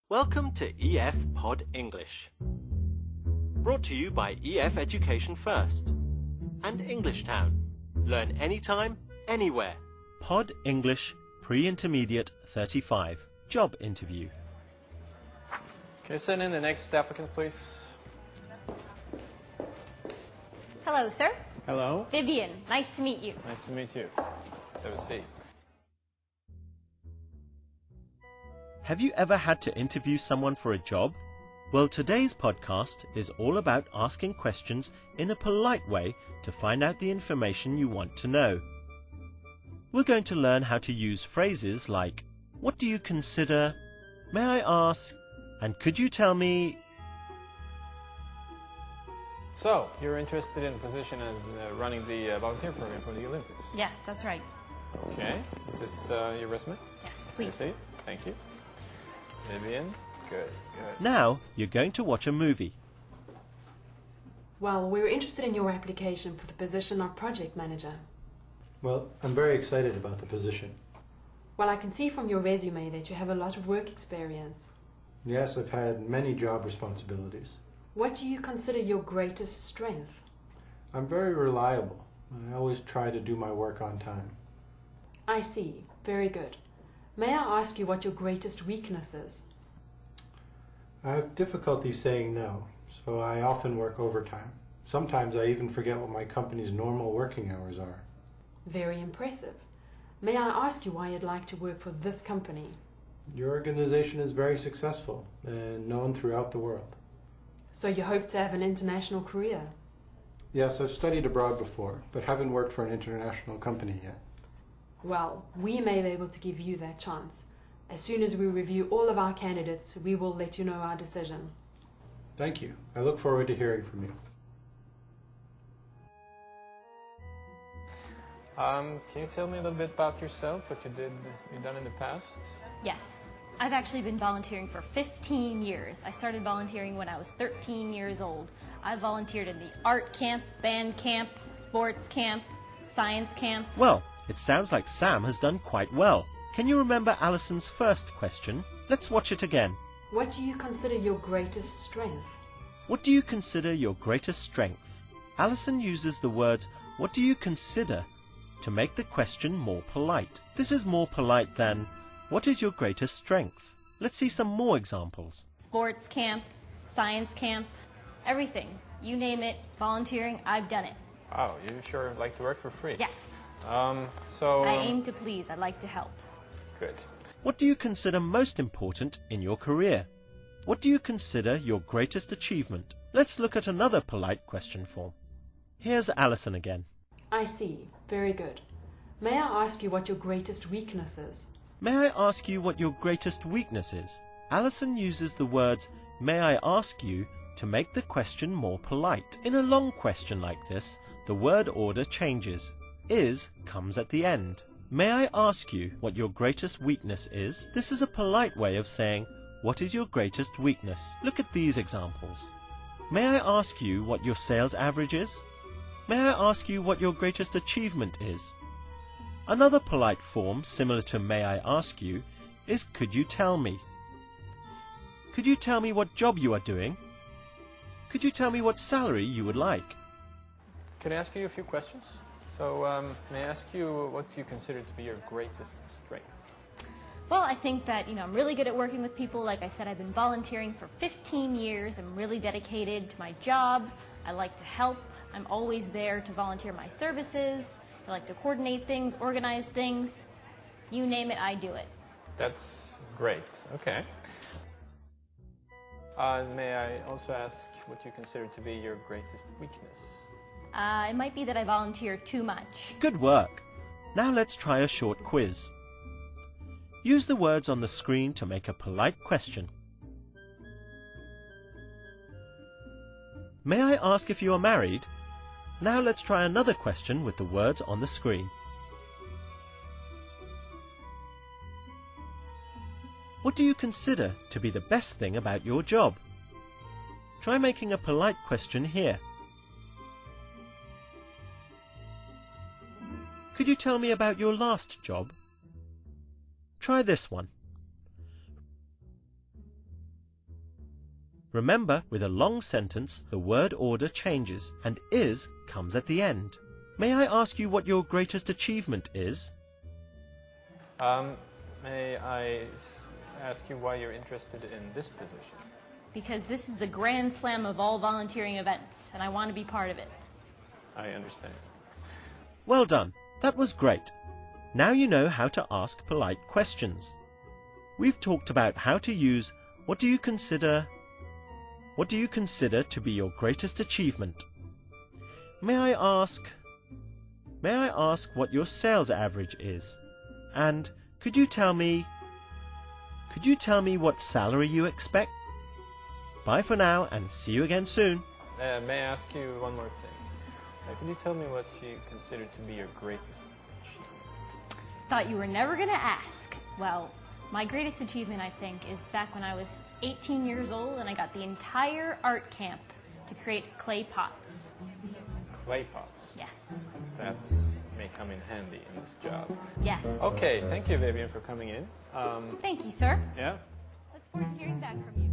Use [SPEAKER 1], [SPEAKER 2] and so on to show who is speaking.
[SPEAKER 1] Welcome to EF Pod English. Brought to you by EF Education First and Englishtown. Learn anytime, anywhere. Pod English Pre-Intermediate 35. Job interview.
[SPEAKER 2] Okay, send in the next applicant, please.
[SPEAKER 3] Hello, sir.
[SPEAKER 2] Hello.
[SPEAKER 3] Vivian, nice to meet you.
[SPEAKER 2] Nice to meet you. Let's have a seat.
[SPEAKER 1] Have you ever had to interview someone for a job? Well, today's podcast is all about asking questions in a polite way to find out the information you want to know. We're going to learn how to use phrases like, what do you consider? May I ask? And could you tell me?
[SPEAKER 2] So, you're interested in a position as running the volunteer program for the Olympics?
[SPEAKER 3] Yes, that's right.
[SPEAKER 2] Okay. Is this your resume?
[SPEAKER 3] Yes,
[SPEAKER 2] Can I
[SPEAKER 3] please.
[SPEAKER 2] see it? Thank you. Vivian? Good, good.
[SPEAKER 1] Now you're going to watch a movie.
[SPEAKER 4] Well, we were interested in your application for the position of project manager.
[SPEAKER 5] Well, I'm very excited about the position.
[SPEAKER 4] Well, I can see from your resume that you have a lot of work experience.
[SPEAKER 5] Yes, I've had many job responsibilities.
[SPEAKER 4] What do you consider your greatest strength?
[SPEAKER 5] I'm very reliable. I always try to do my work on time.
[SPEAKER 4] I see. Very good. May I ask you what your greatest weakness is?
[SPEAKER 5] I have difficulty saying no, so I often work overtime. Sometimes I even forget what my company's normal working hours are.
[SPEAKER 4] Very impressive. May I ask you why you'd like to work for this company?
[SPEAKER 5] Your organization is very successful and known throughout the world.
[SPEAKER 4] So you hope to have an international career?
[SPEAKER 5] Yes, I've studied abroad before, but haven't worked for an international company yet.
[SPEAKER 4] Well, we may be able to give you that chance. As soon as we review all of our candidates, we will let you know our decision.
[SPEAKER 5] Thank you. I look forward to hearing from you.
[SPEAKER 2] Can you tell me a little bit about yourself, what you've done in the past?
[SPEAKER 3] Yes. I've actually been volunteering for 15 years. I started volunteering when I was 13 years old. I volunteered in the art camp, band camp, sports camp, science camp.
[SPEAKER 1] Well, it sounds like Sam has done quite well. Can you remember Alison's first question? Let's watch it again.
[SPEAKER 4] What do you consider your greatest strength?
[SPEAKER 1] What do you consider your greatest strength? Alison uses the words, what do you consider, to make the question more polite. This is more polite than, what is your greatest strength? Let's see some more examples.
[SPEAKER 3] Sports camp, science camp, everything. You name it, volunteering, I've done it.
[SPEAKER 2] Wow, you sure like to work for free.
[SPEAKER 3] Yes.
[SPEAKER 2] I
[SPEAKER 3] I aim to please. I'd like to help.
[SPEAKER 2] Good.
[SPEAKER 1] What do you consider most important in your career? What do you consider your greatest achievement? Let's look at another polite question form. Here's Alison again.
[SPEAKER 4] I see. Very good. May I ask you what your greatest weakness is?
[SPEAKER 1] May I ask you what your greatest weakness is? Alison uses the words, may I ask you, to make the question more polite. In a long question like this, the word order changes. Is comes at the end. May I ask you what your greatest weakness is? This is a polite way of saying, what is your greatest weakness? Look at these examples. May I ask you what your sales average is? May I ask you what your greatest achievement is? Another polite form, similar to may I ask you, is could you tell me? Could you tell me what job you are doing? Could you tell me what salary you would like?
[SPEAKER 2] Can I ask you a few questions? So, may I ask you what you consider to be your greatest strength?
[SPEAKER 3] Well, I think that, I'm really good at working with people. Like I said, I've been volunteering for 15 years. I'm really dedicated to my job. I like to help. I'm always there to volunteer my services. I like to coordinate things, organize things. You name it, I do it.
[SPEAKER 2] That's great. Okay. May I also ask what you consider to be your greatest weakness?
[SPEAKER 3] It might be that I volunteer too much.
[SPEAKER 1] Good work. Now let's try a short quiz. Use the words on the screen to make a polite question. May I ask if you are married? Now let's try another question with the words on the screen. What do you consider to be the best thing about your job? Try making a polite question here. Could you tell me about your last job? Try this one. Remember, with a long sentence, the word order changes and is comes at the end. May I ask you what your greatest achievement is?
[SPEAKER 2] May I ask you why you're interested in this position?
[SPEAKER 3] Because this is the grand slam of all volunteering events, and I want to be part of it.
[SPEAKER 2] I understand.
[SPEAKER 1] Well done. That was great. Now you know how to ask polite questions. We've talked about how to use what do you consider to be your greatest achievement? May I ask what your sales average is? And could you tell me what salary you expect? Bye for now and see you again soon.
[SPEAKER 2] May I ask you one more thing? Could you tell me what you consider to be your greatest achievement?
[SPEAKER 3] Thought you were never going to ask. Well, my greatest achievement, I think, is back when I was 18 years old and I got the entire art camp to create clay pots.
[SPEAKER 2] Clay pots?
[SPEAKER 3] Yes.
[SPEAKER 2] That may come in handy in this job.
[SPEAKER 3] Yes.
[SPEAKER 2] Okay, thank you, Vivian, for coming in.
[SPEAKER 3] Thank you, sir.
[SPEAKER 2] Yeah?
[SPEAKER 3] Look forward to hearing back from you.